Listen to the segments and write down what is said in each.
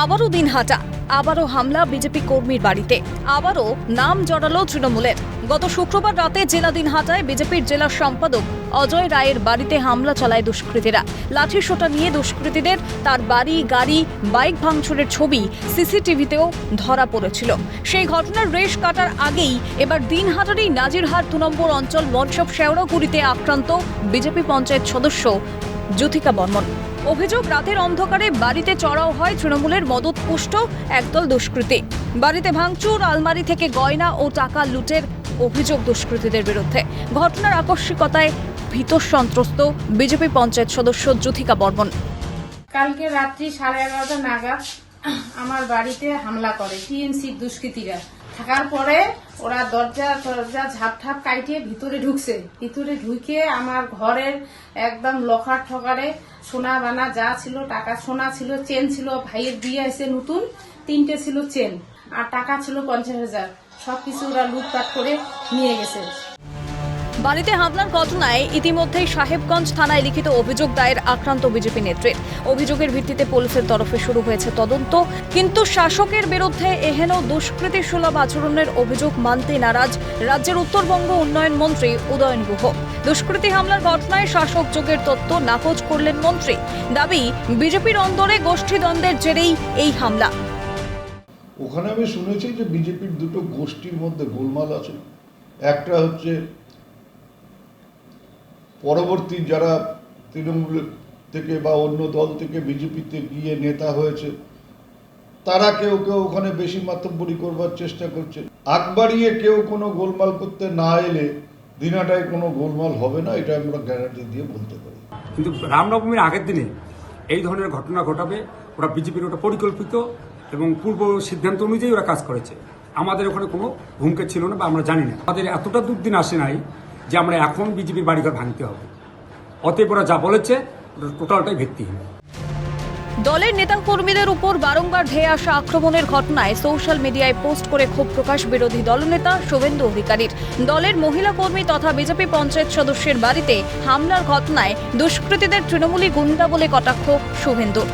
আবারও দিনহাটা, আবারও হামলা বিজেপি কর্মীর বাড়িতে, আবারও নাম জড়ালো তৃণমূলের। গত শুক্রবার রাতে জেলা দিনহাটায় বিজেপির জেলা সম্পাদক অজয় রায়ের বাড়িতে হামলা চালায় দুষ্কৃতীরা। লাঠিসোঁটা নিয়ে দুষ্কৃতীদের তার বাড়ি, গাড়ি, বাইক ভাঙচুরের ছবি সিসিটিভিতেও ধরা পড়েছিল। সেই ঘটনার রেশ কাটার আগেই এবার দিনহাটারই নাজিরহাট 2 নম্বর অঞ্চল মনসব শেওড়াগুড়িতে আক্রান্ত বিজেপি পঞ্চায়েত সদস্য জ্যোতিকা বর্মন। অভিযোগ, রাতের অন্ধকারে বাড়িতে চড়াও হয় তৃণমূলের মদতপুষ্ট একদল দুষ্কৃতী। বাড়িতে ভাঙচুর, আলমারি থেকে গয়না ও টাকা লুটের অভিযোগ দুষ্কৃতীদের বিরুদ্ধে। ঘটনার আকস্মিকতায় ভীত সন্ত্রস্ত বিজেপি পঞ্চায়েত সদস্য জ্যোতিকা বর্মন। কালকে রাত্রি 11:30 নাগাদ আমার বাড়িতে হামলা করে টিএমসি দুষ্কৃতীরা। থাকার পরে ওরা দরজা ঝাপঠাপ কাটিয়ে ভিতরে ঢুকছে। ভিতরে ঢুকে আমার ঘরের একদম লকার ঠকারে সোনা বানা যা ছিল, টাকা সোনা ছিল, চেন ছিল, ভাইয়ের বিয়ে হয়েছে নতুন, 3টে ছিল চেন, আর টাকা ছিল 50,000। সবকিছু ওরা লুটপাট করে নিয়ে গেছে। বাড়িতে হামলার ঘটনায় ইতিমধ্যেই সাহেবগঞ্জ থানায় লিখিত অভিযোগ দায়ের আক্রান্ত বিজেপি নেত্রীর। অভিযোগের ভিত্তিতে পুলিশের তরফে শুরু হয়েছে তদন্ত, কিন্তু শাসকের বিরুদ্ধে এহেন দুষ্কৃতী সুলভ আচরণের অভিযোগ মানতে নারাজ রাজ্যের উত্তরবঙ্গ উন্নয়ন মন্ত্রী উদয়ন গুহ। দুষ্কৃতী হামলার ঘটনায় শাসক যোগের তত্ত্ব নাকচ করলেন মন্ত্রী। দাবি, বিজেপির অন্দরে গোষ্ঠীদ্বন্দ্বের জেরেই এই হামলা। ওখানে আমি শুনেছি যে বিজেপির দুটো গোষ্ঠীর মধ্যে গোলমাল আছে। একটা হচ্ছে পরবর্তী যারা তৃণমূল থেকে বা অন্য দল থেকে বিজেপিতে গিয়ে নেতা হয়েছে, তারা কেউ কেউ ওখানে বেশি মাতব্বরি করবার চেষ্টা করছে। আগ বাড়িয়ে কেউ কোনো গোলমাল করতে না এলে দিনাটায় কোনো গোলমাল হবে না, এটা আমরা গ্যারান্টি দিয়ে বলতে পারি। কিন্তু রামনবমীর আগের দিনে এই ধরনের ঘটনা ঘটাবে, ওরা বিজেপির ওটা পরিকল্পিত এবং পূর্ব সিদ্ধান্ত অনুযায়ী ওরা কাজ করেছে। আমাদের ওখানে কোনো ভূমিকা ছিল না বা আমরা জানি না। আমাদের এতটা দুর্দিন আসে নাই যে আমরা এখন বিজেপির বাড়িঘর ভাঙতে হবে। অতএব ওরা যা বলেছে টোটালটাই ভিত্তিহীন। দলের নেতা কর্মীদের উপর বারংবার ধেয়ে আসা আক্রমণের ঘটনায় সোশ্যাল মিডিয়ায় পোস্ট করে ক্ষোভ প্রকাশ বিরোধী দলনেতা শুভেন্দু অধিকারীর। দলের মহিলা কর্মী তথা বিজেপি পঞ্চায়েত সদস্যের বাড়িতে হামলার ঘটনায় দুষ্কৃতীদের তৃণমূলী গুন্ডা বলে কটাক্ষ শুভেন্দুর।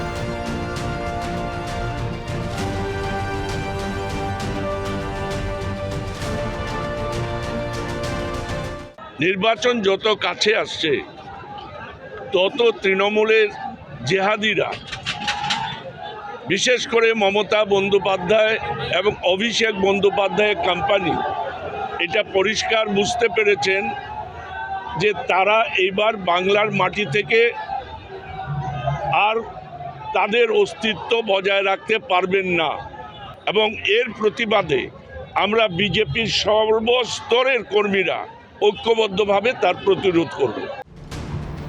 নির্বাচন যত কাছে আসছে তত তৃণমূলের জেহাদিরা, বিশেষ করে মমতা বন্দ্যোপাধ্যায় এবং অভিষেক বন্দ্যোপাধ্যায়ের কোম্পানি, এটা পরিষ্কার বুঝতে পেরেছেন যে তারা এইবার বাংলার মাটি থেকে আর তাদের অস্তিত্ব বজায় রাখতে পারবেন না। এবং এর প্রতিবাদে আমরা বিজেপির সর্বস্তরের কর্মীরা ঐক্যবদ্ধভাবে তার প্রতিরোধ করব।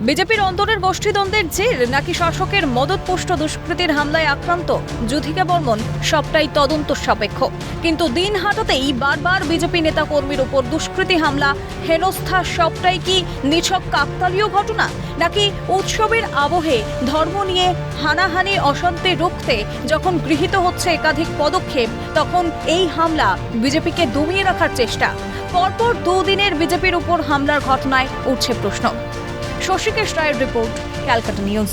বিজেপির অন্তরের গোষ্ঠীদ্বন্দ্বের জের নাকি শাসকের মদতপুষ্ট দুষ্কৃতীর হামলায় আক্রান্ত জ্যোতিকা বর্মন, সবটাই তদন্ত সাপেক্ষ। কিন্তু দিন হাটাতেই বারবার বিজেপি নেতা কর্মীর উপর দুষ্কৃতী হামলা, হেনস্থা, সবটাই কি নিছক কাকতালীয় ঘটনা, নাকি উৎসবের আবহে ধর্ম নিয়ে হানাহানি অশান্তি রুখতে যখন গৃহীত হচ্ছে একাধিক পদক্ষেপ, তখন এই হামলা বিজেপিকে দমিয়ে রাখার চেষ্টা? পরপর 2 দিনের বিজেপির উপর হামলার ঘটনায় উঠছে প্রশ্ন। শশীকেশ রায়ের রিপোর্ট, ক্যালকাটা নিউজ।